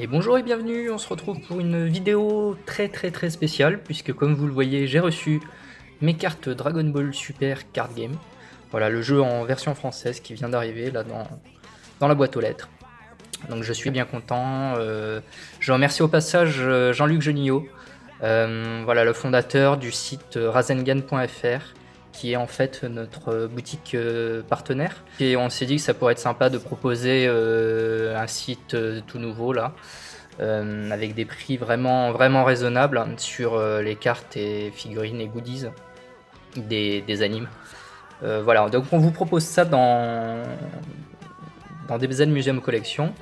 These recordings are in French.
Et bonjour et bienvenue, on se retrouve pour une vidéo très spéciale puisque comme vous le voyez j'ai reçu mes cartes Dragon Ball Super Card Game. Voilà le jeu en version française qui vient d'arriver là dans la boîte aux lettres. Donc je suis bien content, je remercie au passage Jean-Luc Genillot, voilà, le fondateur du site rasengan.fr qui est en fait notre boutique partenaire. Et on s'est dit que ça pourrait être sympa de proposer un site tout nouveau là, avec des prix vraiment raisonnables sur les cartes et figurines et goodies des animes. Voilà, donc on vous propose ça dans DBZ Museum Collection,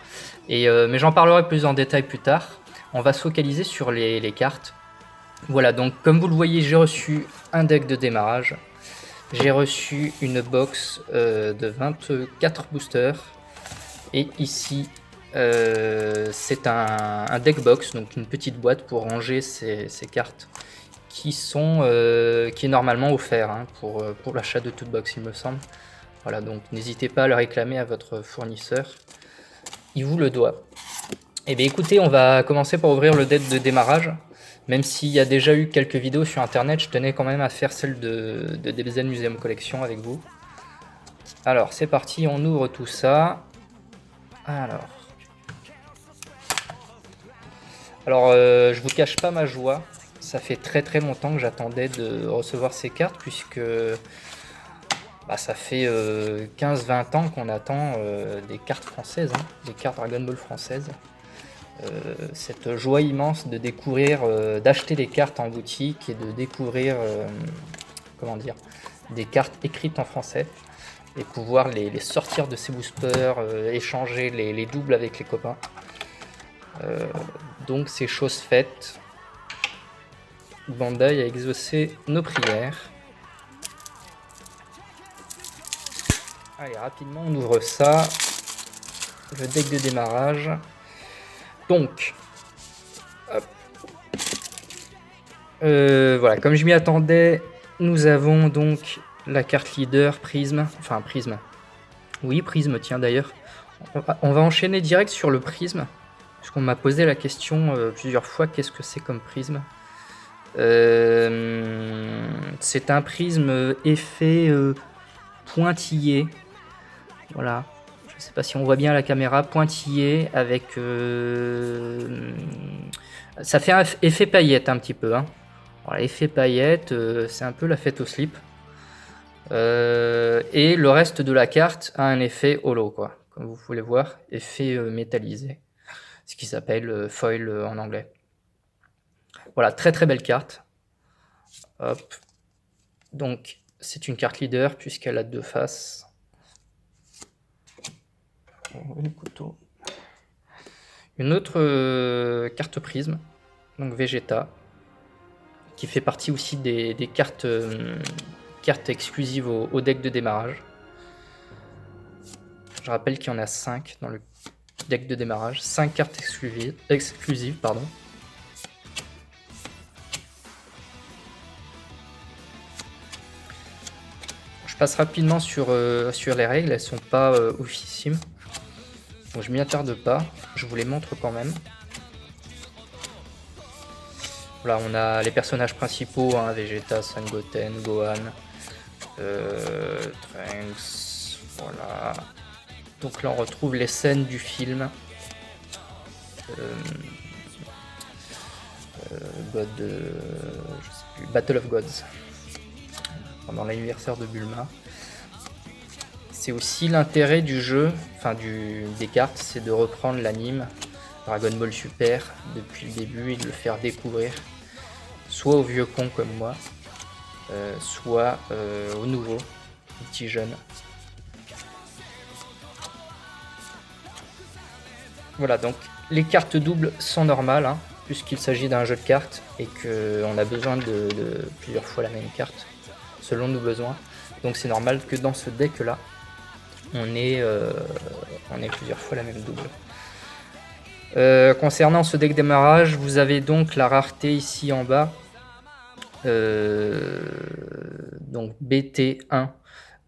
mais j'en parlerai plus en détail plus tard. On va se focaliser sur les cartes. Voilà, donc comme vous le voyez, j'ai reçu un deck de démarrage. J'ai reçu une box de 24 boosters. Et ici, c'est un deck box, donc une petite boîte pour ranger ces cartes qui est normalement offert hein, pour l'achat de toute box, il me semble. Voilà, donc n'hésitez pas à le réclamer à votre fournisseur. Il vous le doit. Et bien écoutez, on va commencer par ouvrir le deck de démarrage. Même s'il y a déjà eu quelques vidéos sur internet, je tenais quand même à faire celle de DBZ Museum Collection avec vous. Alors c'est parti, on ouvre tout ça. Alors je vous cache pas ma joie. Ça fait très longtemps que j'attendais de recevoir ces cartes puisque ça fait 15-20 ans qu'on attend des cartes françaises, hein, des cartes Dragon Ball françaises. Cette joie immense de découvrir, d'acheter des cartes en boutique et de découvrir des cartes écrites en français et pouvoir les sortir de ces boosters, échanger les doubles avec les copains. Donc c'est chose faite. Bandai a exaucé nos prières. Allez, rapidement on ouvre ça. Le deck de démarrage. Donc, voilà, comme je m'y attendais, nous avons donc la carte leader Prisme, enfin Prisme. Oui, Prisme, tiens d'ailleurs. On va enchaîner direct sur le Prisme, puisqu'on m'a posé la question plusieurs fois, qu'est-ce que c'est comme Prisme ? C'est un prisme effet pointillé, voilà. Je sais pas si on voit bien la caméra, pointillé avec ça fait un effet paillette un petit peu hein. Voilà, effet paillette, c'est un peu la fête au slip, et le reste de la carte a un effet holo quoi, comme vous pouvez voir, effet métallisé, ce qui s'appelle foil en anglais. Voilà, très belle carte. Hop. Donc c'est une carte leader puisqu'elle a deux faces. Le couteau. Une autre carte prisme, donc Vegeta, qui fait partie aussi des cartes exclusives au deck de démarrage. Je rappelle qu'il y en a 5 dans le deck de démarrage, 5 cartes exclusives pardon. Je passe rapidement sur les règles, elles sont pas officimes. Donc je m'y attarde pas, je vous les montre quand même. Voilà, on a les personnages principaux, hein, Vegeta, Son Goten, Gohan, Trunks, voilà. Donc là on retrouve les scènes du film. Battle of Gods, pendant l'anniversaire de Bulma. C'est aussi l'intérêt du jeu, enfin des cartes, c'est de reprendre l'anime Dragon Ball Super depuis le début et de le faire découvrir soit aux vieux cons comme moi, soit aux nouveaux, aux petits jeunes. Voilà, donc les cartes doubles sont normales, hein, puisqu'il s'agit d'un jeu de cartes et qu'on a besoin de plusieurs fois la même carte selon nos besoins. Donc c'est normal que dans ce deck là, on est plusieurs fois la même double. Concernant ce deck démarrage, vous avez donc la rareté ici en bas. Donc BT1,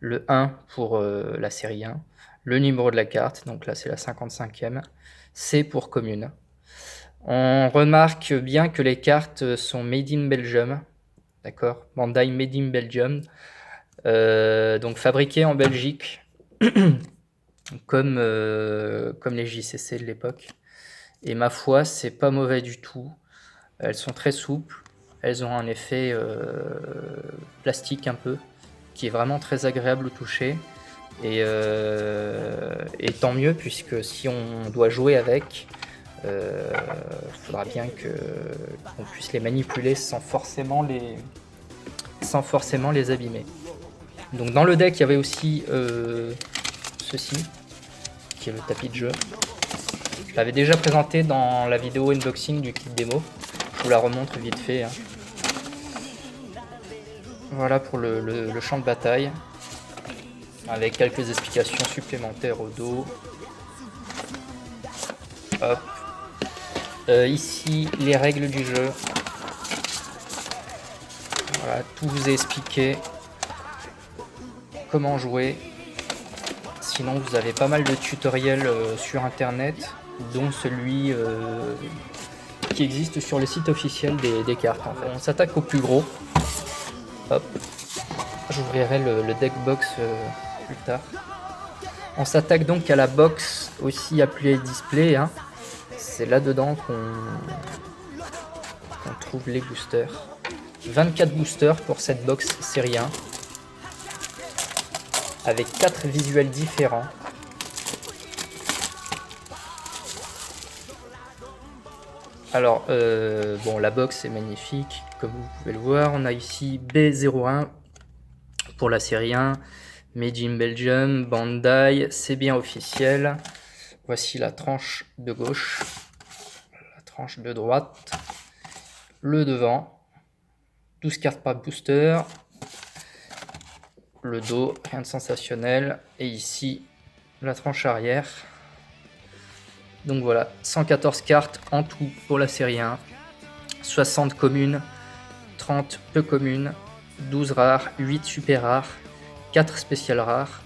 le 1 pour la série 1, le numéro de la carte, donc là c'est la 55e, C pour commune. On remarque bien que les cartes sont made in Belgium, d'accord, Bandai made in Belgium, donc fabriquées en Belgique, comme les JCC de l'époque. Et ma foi, c'est pas mauvais du tout. Elles sont très souples. Elles ont un effet plastique un peu, qui est vraiment très agréable au toucher. Et tant mieux, puisque si on doit jouer avec, faudra bien qu'on puisse les manipuler sans forcément les abîmer. Donc dans le deck, il y avait aussi ceci, qui est le tapis de jeu. Je l'avais déjà présenté dans la vidéo unboxing du kit démo. Je vous la remontre vite fait. Hein. Voilà pour le champ de bataille, avec quelques explications supplémentaires au dos. Hop. Ici, les règles du jeu. Voilà, tout vous est expliqué. Comment jouer. Sinon, vous avez pas mal de tutoriels sur internet, dont celui qui existe sur le site officiel des cartes. En fait. On s'attaque au plus gros. Hop. J'ouvrirai le deck box plus tard. On s'attaque donc à la box aussi appelée display. Hein. C'est là-dedans qu'on trouve les boosters. 24 boosters pour cette box série 1. Avec 4 visuels différents. Alors, bon, la box est magnifique, comme vous pouvez le voir. On a ici B01 pour la série 1, Made in Belgium, Bandai, c'est bien officiel. Voici la tranche de gauche, la tranche de droite, le devant, 12 cartes par booster, le dos, rien de sensationnel, et ici, la tranche arrière. Donc voilà, 114 cartes en tout pour la série 1, 60 communes, 30 peu communes, 12 rares, 8 super rares, 4 spéciales rares,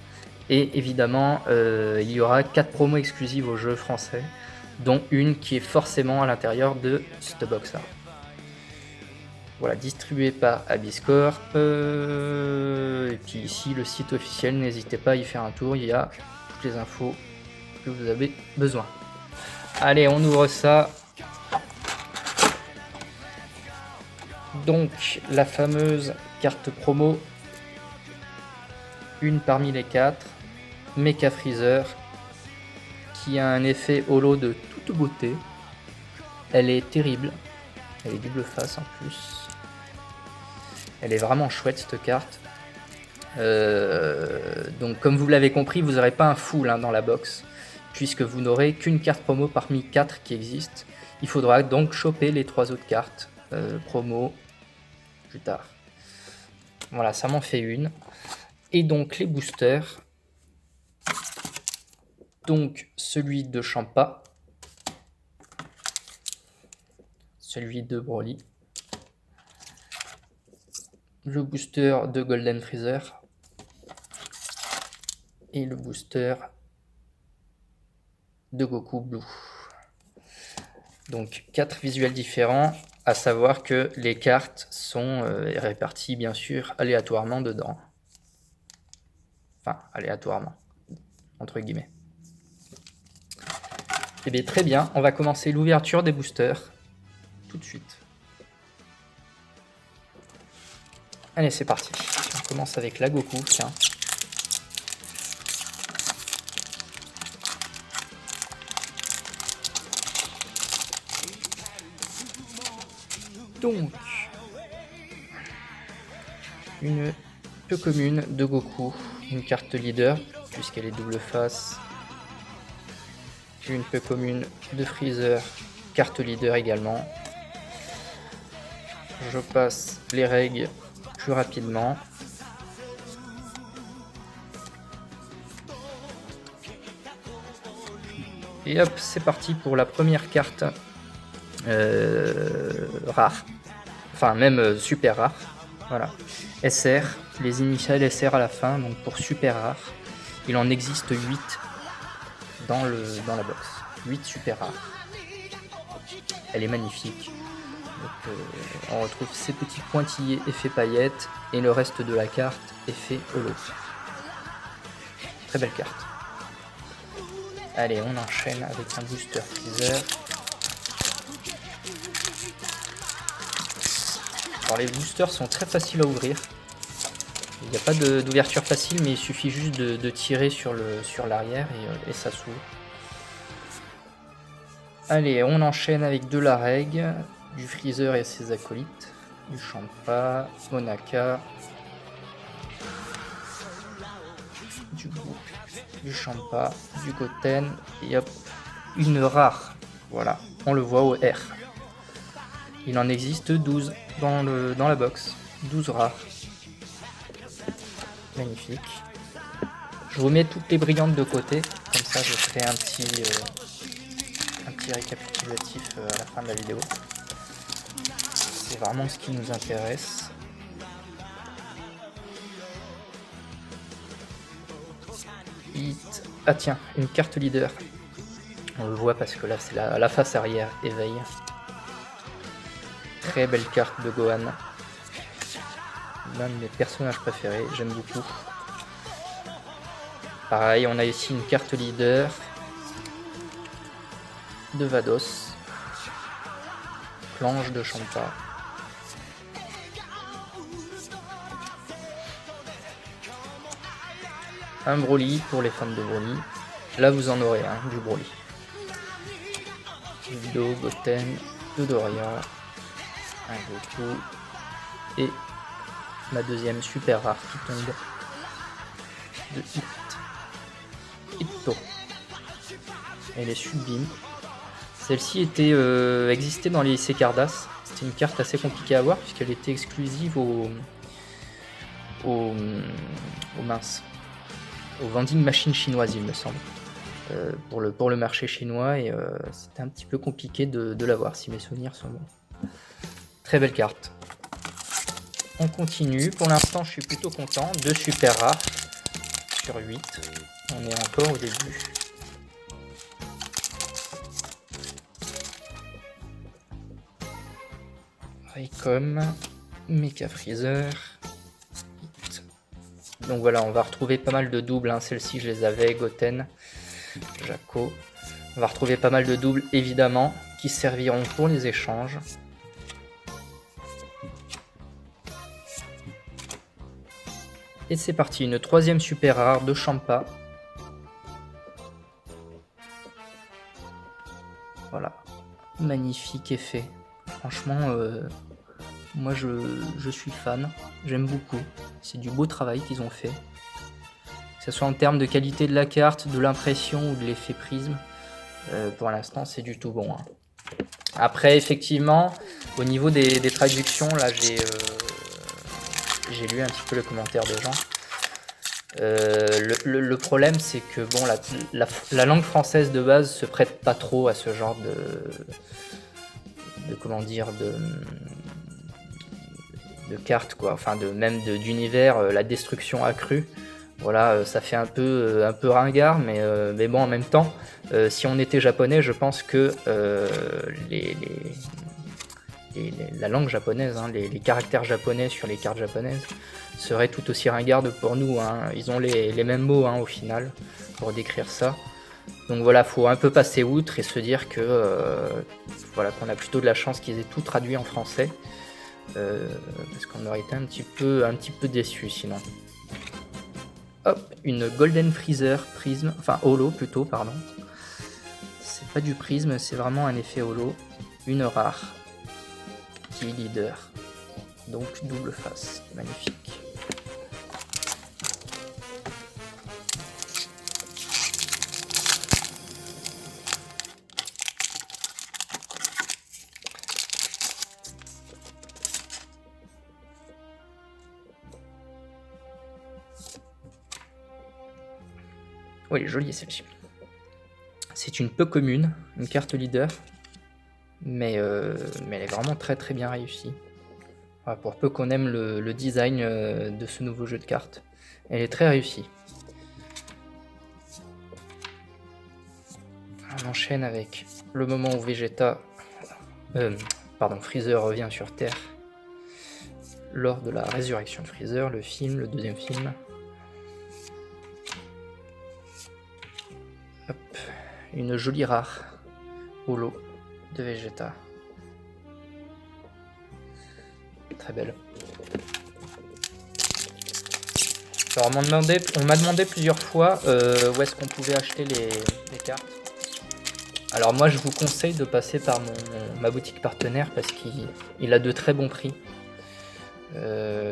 et évidemment il y aura 4 promos exclusives au jeu français, dont une qui est forcément à l'intérieur de cette box là. Voilà, distribué par Abiscorp, et puis ici le site officiel, n'hésitez pas à y faire un tour, il y a toutes les infos que vous avez besoin. Allez, on ouvre ça. Donc, la fameuse carte promo, une parmi les 4, Mecha Freezer, qui a un effet holo de toute beauté. Elle est terrible, elle est double face en plus. Elle est vraiment chouette cette carte. Donc, comme vous l'avez compris, vous n'aurez pas un full dans la box, puisque vous n'aurez qu'une carte promo parmi 4 qui existent. Il faudra donc choper les 3 autres cartes promo plus tard. Voilà, ça m'en fait une. Et donc les boosters. Donc celui de Champa, celui de Broly, le booster de Golden Freezer et le booster de Goku Blue. Donc 4 visuels différents, à savoir que les cartes sont réparties bien sûr aléatoirement dedans. Enfin, aléatoirement, entre guillemets. Et bien très bien, on va commencer l'ouverture des boosters tout de suite. Allez, c'est parti. On commence avec la Goku, tiens. Donc, une peu commune de Goku, une carte leader, puisqu'elle est double face. Une peu commune de Freezer, carte leader également. Je passe les règles plus rapidement. Et hop, c'est parti pour la première carte rare. Enfin, même super rare. Voilà. SR, les initiales SR à la fin, donc pour super rare. Il en existe 8 dans la box. 8 super rares. Elle est magnifique. Donc, on retrouve ces petits pointillés effet paillettes et le reste de la carte effet holo. Très belle carte. Allez, on enchaîne avec un booster freezer. Alors les boosters sont très faciles à ouvrir. Il n'y a pas d'ouverture facile, mais il suffit juste de tirer sur l'arrière et ça s'ouvre. Allez, on enchaîne avec de la règle, du freezer et ses acolytes, du Champa, Monaka, du Champa, du Goten, et hop, une rare. Voilà, on le voit au R. Il en existe 12 dans la box, 12 rares. Magnifique. Je vous mets toutes les brillantes de côté, comme ça je ferai un petit récapitulatif à la fin de la vidéo. C'est vraiment ce qui nous intéresse. Ah tiens, une carte leader. On le voit parce que là c'est la face arrière éveil. Très belle carte de Gohan. L'un de mes personnages préférés, j'aime beaucoup. Pareil, on a ici une carte leader de Vados. Planche de Champa. Un Broly pour les fans de Broly. Là vous en aurez un, du Broly. Guido, Goten, Dodoria, un Goku et ma deuxième super rare qui tombe de Hitto. Elle est sublime. Celle-ci existait dans les Secardas. C'était une carte assez compliquée à avoir puisqu'elle était exclusive aux vending machines chinoises, il me semble, pour le marché chinois, et c'était un petit peu compliqué de l'avoir si mes souvenirs sont bons. Très belle carte. On continue. Pour l'instant, je suis plutôt content. 2 super rares sur 8. On est encore au début. Raycom, Mecha Freezer. Donc voilà, on va retrouver pas mal de doubles. Hein. Celles-ci, je les avais. Goten, Jaco. On va retrouver pas mal de doubles, évidemment, qui serviront pour les échanges. Et c'est parti, une troisième super rare de Champa. Voilà, magnifique effet. Franchement, moi je suis fan, j'aime beaucoup. C'est du beau travail qu'ils ont fait. Que ce soit en termes de qualité de la carte, de l'impression ou de l'effet prisme, pour l'instant c'est du tout bon. Hein. Après, effectivement, au niveau des traductions, là j'ai lu un petit peu le commentaire des gens. Le problème, c'est que bon, la langue française de base se prête pas trop à ce genre de cartes, quoi. Enfin, d'univers, la destruction accrue. Voilà, ça fait un peu ringard, mais bon, en même temps, si on était japonais, je pense que la langue japonaise, hein, les caractères japonais sur les cartes japonaises seraient tout aussi ringardes pour nous. Hein. Ils ont les mêmes mots hein, au final pour décrire ça. Donc voilà, faut un peu passer outre et se dire que voilà, qu'on a plutôt de la chance qu'ils aient tout traduit en français. Parce qu'on aurait été un petit peu déçus sinon. Hop, une Golden Freezer prisme, enfin holo plutôt, pardon. C'est pas du prisme, c'est vraiment un effet holo. Une rare. Qui est leader. Donc double face, magnifique. Oui, elle est jolie celle-ci. C'est une peu commune, une carte leader, mais elle est vraiment très très bien réussie. Voilà, pour peu qu'on aime le design de ce nouveau jeu de cartes, elle est très réussie. On enchaîne avec le moment où Freezer revient sur Terre lors de la résurrection de Freezer, le film, le deuxième film. Hop, une jolie rare holo de Vegeta. Très belle. Alors on m'a demandé plusieurs fois où est-ce qu'on pouvait acheter les cartes. Alors moi je vous conseille de passer par ma boutique partenaire parce qu'il a de très bons prix.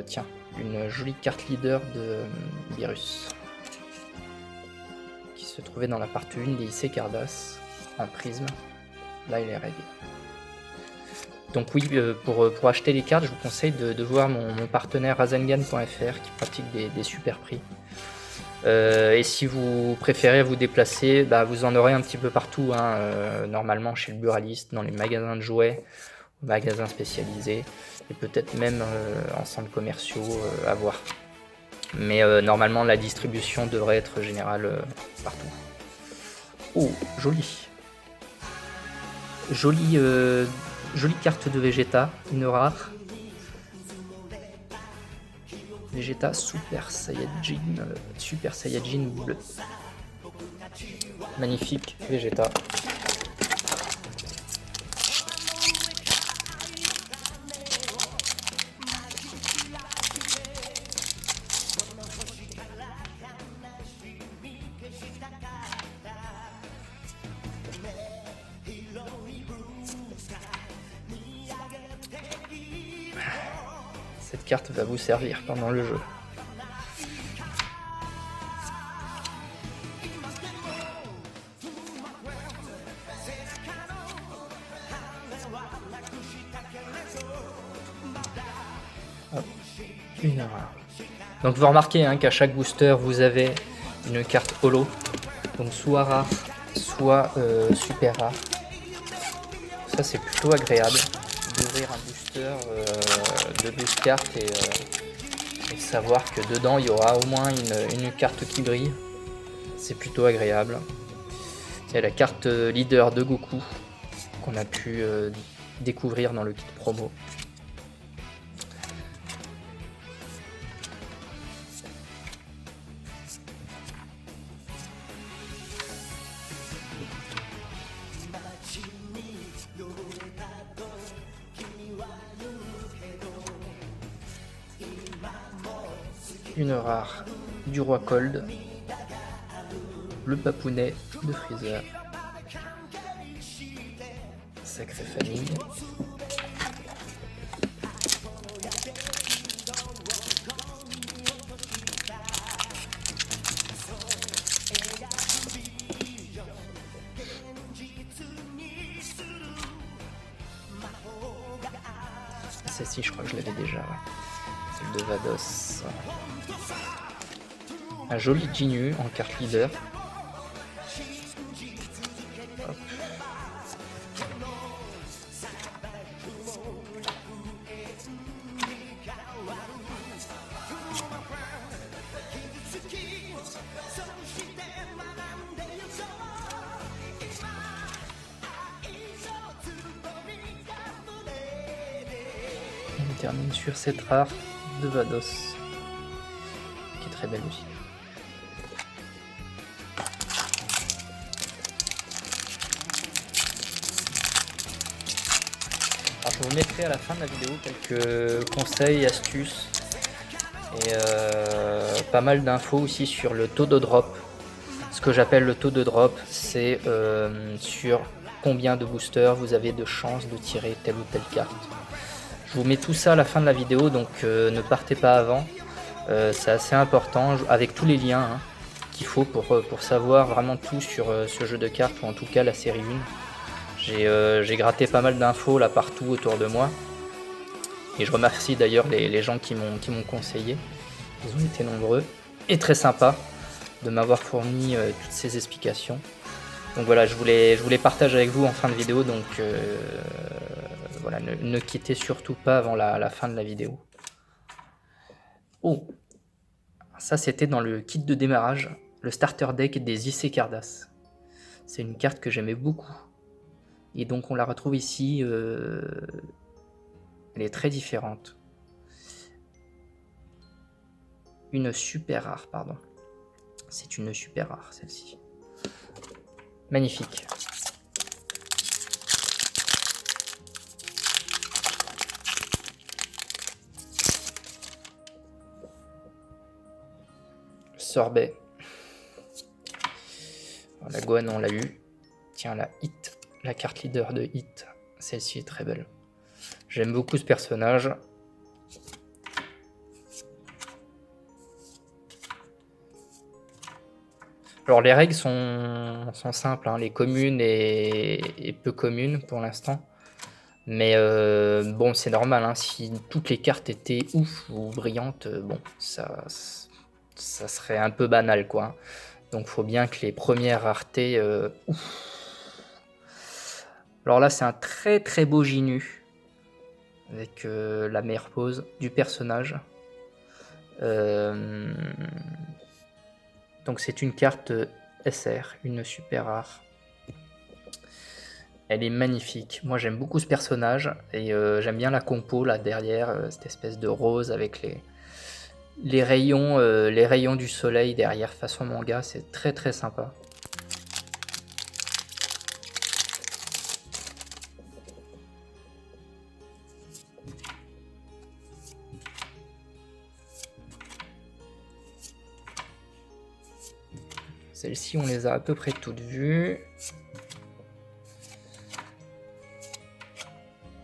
Tiens, une jolie carte leader de Virus qui se trouvait dans la partie 1 des IC Cardass en prisme. Là il est réglé. Donc oui, pour acheter les cartes, je vous conseille de voir mon partenaire Rasengan.fr qui pratique des super prix. Et si vous préférez vous déplacer, vous en aurez un petit peu partout, hein, normalement chez le buraliste, dans les magasins de jouets, magasins spécialisés, et peut-être même en centres commerciaux à voir. Mais normalement la distribution devrait être générale partout. Oh, joli. Jolie carte de Vegeta, une rare. Vegeta Super Saiyajin bleu. Magnifique Vegeta. Cette carte va vous servir pendant le jeu. Hop, une rare. Donc vous remarquez qu'à chaque booster vous avez une carte holo, donc soit rare, soit super rare. Ça c'est plutôt agréable d'ouvrir un booster de 12 cartes et savoir que dedans il y aura au moins une carte qui brille. C'est plutôt agréable. C'est la carte leader de Goku qu'on a pu découvrir dans le kit promo. Une rare du roi Cold, le papounet de Freezer, sacrée famille. Celle-ci je crois que je l'avais déjà, celle de Vados. Un joli Jinyu en carte leader. Hop. On termine sur cette rare de Vados, qui est très belle aussi. Alors, je vous mettrai à la fin de la vidéo quelques conseils, astuces et pas mal d'infos aussi sur le taux de drop. Ce que j'appelle le taux de drop, c'est sur combien de boosters vous avez de chances de tirer telle ou telle carte. Je vous mets tout ça à la fin de la vidéo, donc ne partez pas avant. C'est assez important, avec tous les liens qu'il faut pour savoir vraiment tout sur ce jeu de cartes, ou en tout cas la série 1. J'ai gratté pas mal d'infos là partout autour de moi. Et je remercie d'ailleurs les gens qui m'ont conseillé. Ils ont été nombreux et très sympas de m'avoir fourni toutes ces explications. Donc voilà, je voulais partager avec vous en fin de vidéo, donc voilà, ne quittez surtout pas avant la fin de la vidéo. Oh, ça c'était dans le kit de démarrage, le starter deck des IC Cardass. C'est une carte que j'aimais beaucoup. Et donc on la retrouve ici, elle est très différente. Une super rare, pardon. C'est une super rare celle-ci. Magnifique. Sorbet. La Gohan, on l'a eu. Tiens, la Hit, la carte leader de Hit. Celle-ci est très belle. J'aime beaucoup ce personnage. Alors les règles sont simples, hein, les communes et peu communes pour l'instant. Mais bon, c'est normal, hein, si toutes les cartes étaient ouf ou brillantes, bon, ça serait un peu banal, quoi. Donc faut bien que les premières raretés... ouf. Alors là, c'est un très très beau Ginu, avec la meilleure pose du personnage. Donc c'est une carte SR, une super rare. Elle est magnifique. Moi j'aime beaucoup ce personnage et j'aime bien la compo là derrière, cette espèce de rose avec les rayons du soleil derrière façon manga, c'est très très sympa. Celles-ci on les a à peu près toutes vues.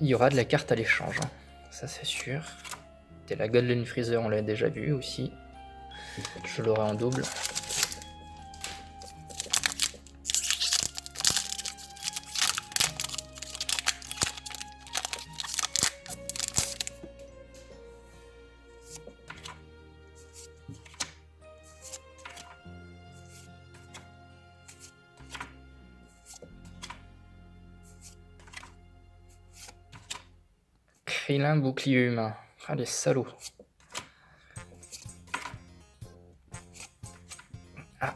Il y aura de la carte à l'échange, hein. Ça c'est sûr. Et la Golden Freezer on l'a déjà vu aussi. Je l'aurai en double. Krillin bouclier humain. Ah les salauds. Ah.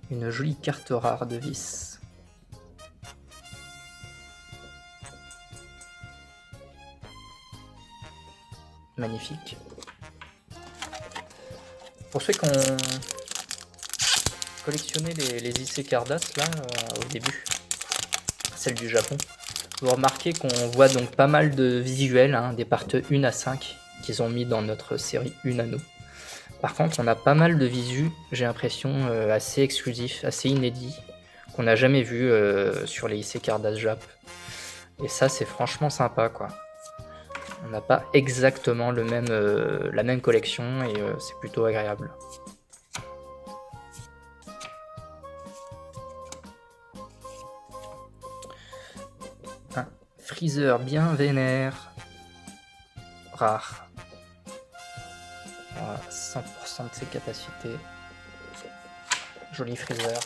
Une jolie carte rare de vis. Magnifique. Pour ceux qui ont collectionné les IC Cardass là au début, celle du Japon, vous remarquez qu'on voit donc pas mal de visuels, hein, des parts 1 à 5 qu'ils ont mis dans notre série 1 à nous. Par contre, on a pas mal de visus, j'ai l'impression, assez exclusifs, assez inédits, qu'on n'a jamais vu sur les IC Cardass Jap. Et ça, c'est franchement sympa, quoi. On n'a pas exactement la même collection et c'est plutôt agréable. Un Freezer bien vénère, rare. Voilà, 100% de ses capacités. Joli Freezer.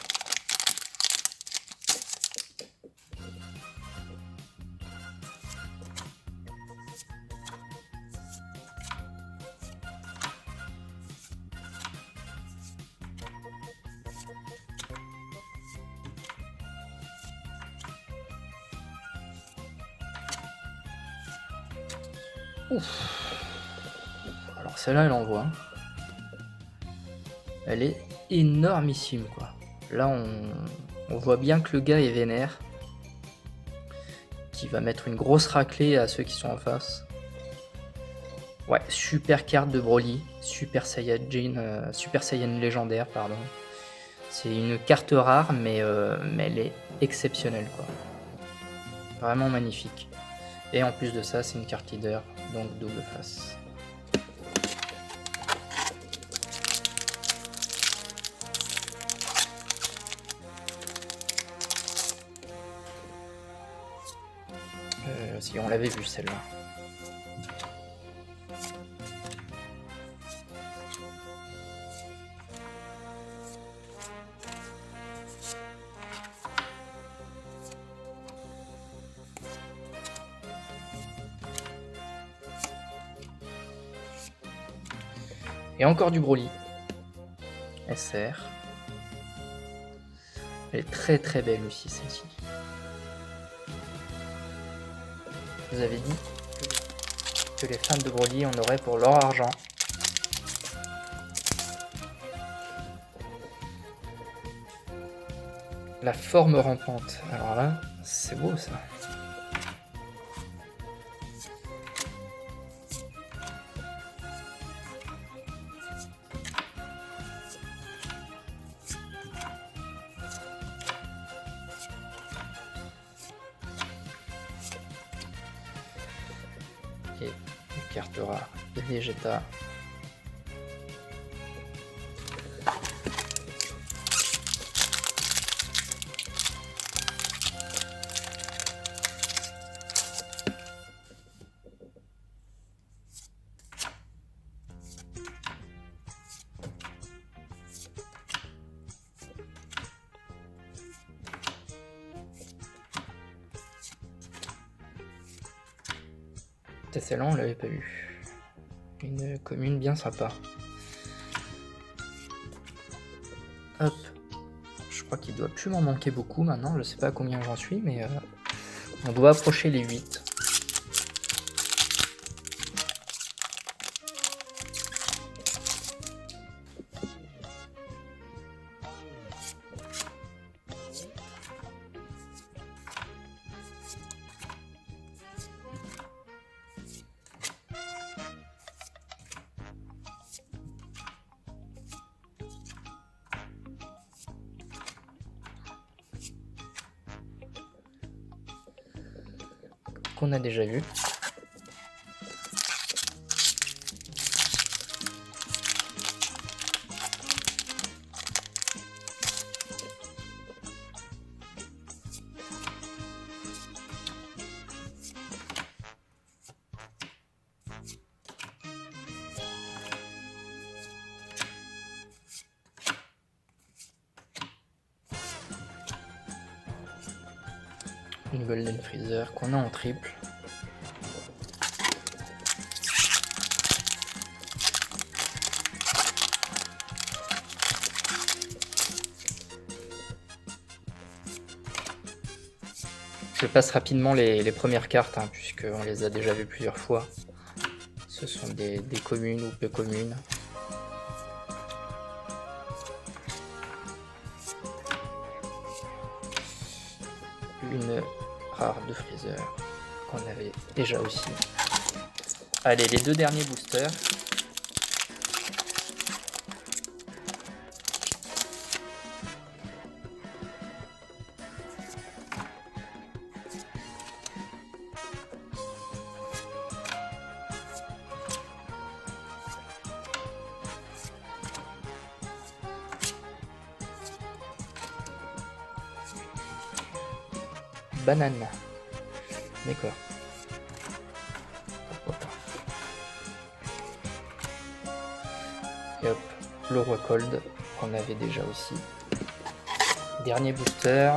Ouf. Alors celle-là, elle envoie. Elle est énormissime, quoi. Là, on voit bien que le gars est vénère. Qui va mettre une grosse raclée à ceux qui sont en face. Ouais, super carte de Broly. Super Saiyan légendaire, pardon. C'est une carte rare, mais elle est exceptionnelle, quoi. Vraiment magnifique. Et en plus de ça, c'est une carte leader, donc double face. Si on l'avait vu celle-là. Et encore du Broly. SR. Elle est très très belle aussi celle-ci. Je vous avais dit que les fans de Broly en auraient pour leur argent. La forme rampante. Alors là, c'est beau ça. Et une carte rare de Vegeta. Celle-là, on l'avait pas eu. Une commune bien sympa. Hop. Je crois qu'il doit plus m'en manquer beaucoup maintenant. Je sais pas à combien j'en suis, mais on doit approcher les 8. Qu'on a déjà vu. Une Golden Freezer qu'on a en triple. Je passe rapidement les premières cartes, hein, puisqu'on les a déjà vues plusieurs fois. Ce sont des communes ou peu communes. Une rare de Freezer qu'on avait déjà aussi. Allez, les deux derniers boosters. Banane. D'accord. Pourquoi pas. Et hop, le roi Cold qu'on avait déjà aussi. Dernier booster.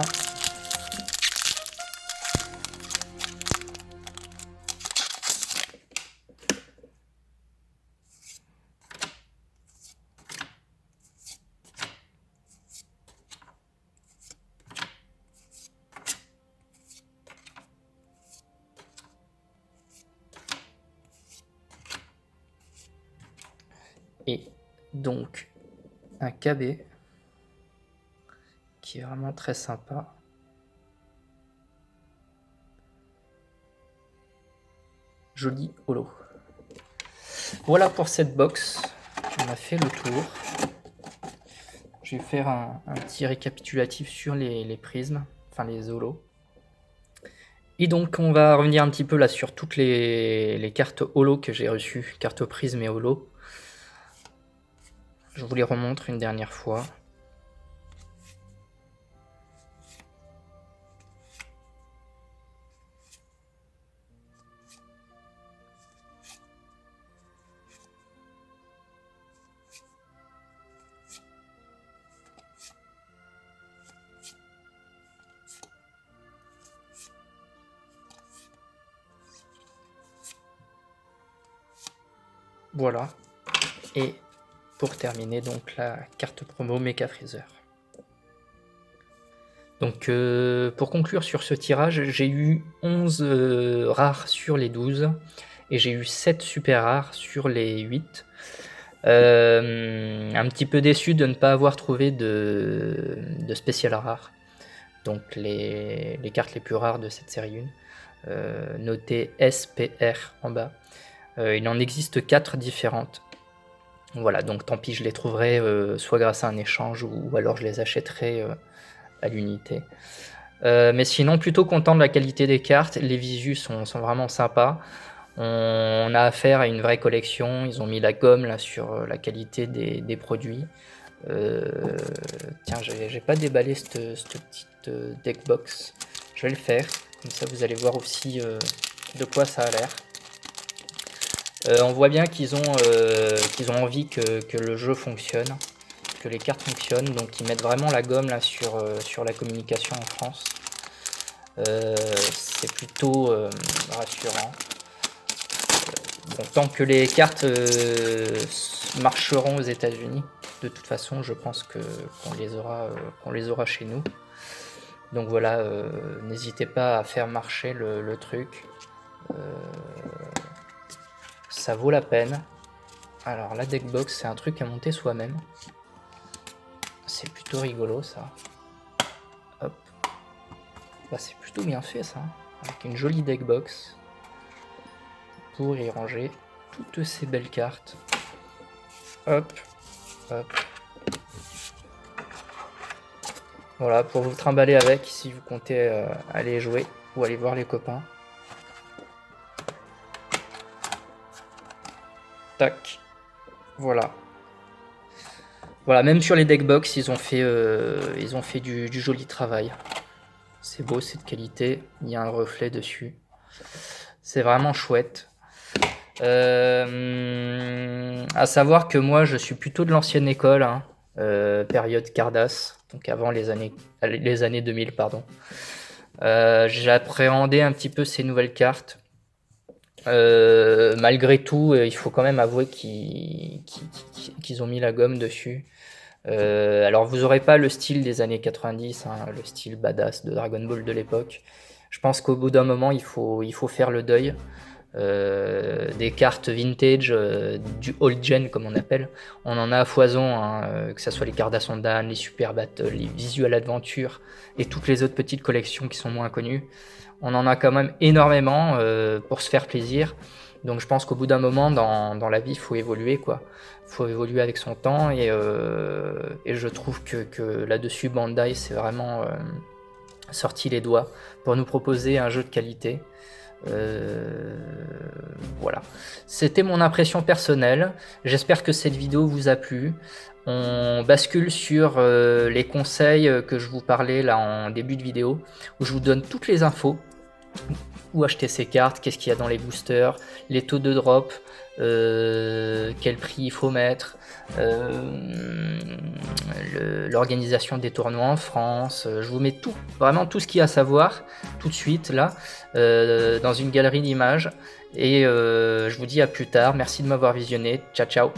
Et donc un KB qui est vraiment très sympa. Joli holo. Voilà pour cette box. On a fait le tour. Je vais faire un petit récapitulatif sur les prismes, enfin les holos. Et donc on va revenir un petit peu là sur toutes les cartes holo que j'ai reçues, cartes prismes et holo. Je vous les remontre une dernière fois. Voilà. Et pour terminer donc la carte promo Mecha Freezer. Donc pour conclure sur ce tirage, j'ai eu 11 rares sur les 12 et j'ai eu 7 super rares sur les 8. Un petit peu déçu de ne pas avoir trouvé de spécial rares. Donc les cartes les plus rares de cette série 1, notées SPR en bas. Il en existe 4 différentes. Voilà, donc tant pis, je les trouverai soit grâce à un échange ou alors je les achèterai à l'unité. Mais sinon, plutôt content de la qualité des cartes. Les visus sont vraiment sympas. On a affaire à une vraie collection. Ils ont mis la gomme là sur la qualité des produits. Tiens, j'ai pas déballé cette petite deck box. Je vais le faire. Comme ça, vous allez voir aussi de quoi ça a l'air. On voit bien qu'ils ont envie que le jeu fonctionne, que les cartes fonctionnent, donc ils mettent vraiment la gomme là sur la communication en France. C'est plutôt rassurant. Bon, tant que les cartes marcheront aux États-Unis, de toute façon, je pense qu'on les aura chez nous. Donc voilà, n'hésitez pas à faire marcher le truc. Ça vaut la peine. Alors la deckbox, c'est un truc à monter soi-même. C'est plutôt rigolo ça. Hop. Bah, c'est plutôt bien fait ça. Avec une jolie deckbox. Pour y ranger toutes ces belles cartes. Hop. Hop. Voilà, pour vous trimballer avec si vous comptez aller jouer ou aller voir les copains. Tac. Voilà. Voilà, même sur les deckbox, ils ont fait du joli travail. C'est beau, c'est de qualité. Il y a un reflet dessus. C'est vraiment chouette. À savoir que moi, je suis plutôt de l'ancienne école, hein, période Cardass, donc avant les années 2000, pardon. J'appréhendais un petit peu ces nouvelles cartes. Malgré tout, il faut quand même avouer qu'ils ont mis la gomme dessus. Alors vous aurez pas le style des années 90, hein, le style badass de Dragon Ball de l'époque. Je pense qu'au bout d'un moment, il faut faire le deuil des cartes vintage, du old gen comme on appelle. On en a à foison, hein, que ce soit les cartes d'Ascendan, les Super Battle, les Visual Adventure et toutes les autres petites collections qui sont moins connues. On en a quand même énormément pour se faire plaisir. Donc je pense qu'au bout d'un moment dans la vie, il faut évoluer, quoi. Faut évoluer avec son temps et je trouve que là-dessus Bandai s'est vraiment sorti les doigts pour nous proposer un jeu de qualité. Voilà, c'était mon impression personnelle. J'espère que cette vidéo vous a plu. On bascule sur les conseils que je vous parlais là en début de vidéo, où je vous donne toutes les infos. Où acheter ces cartes, qu'est-ce qu'il y a dans les boosters, les taux de drop, quel prix il faut mettre, l'organisation des tournois en France. Je vous mets tout, vraiment tout ce qu'il y a à savoir tout de suite là, dans une galerie d'images. Et je vous dis à plus tard, merci de m'avoir visionné, ciao ciao.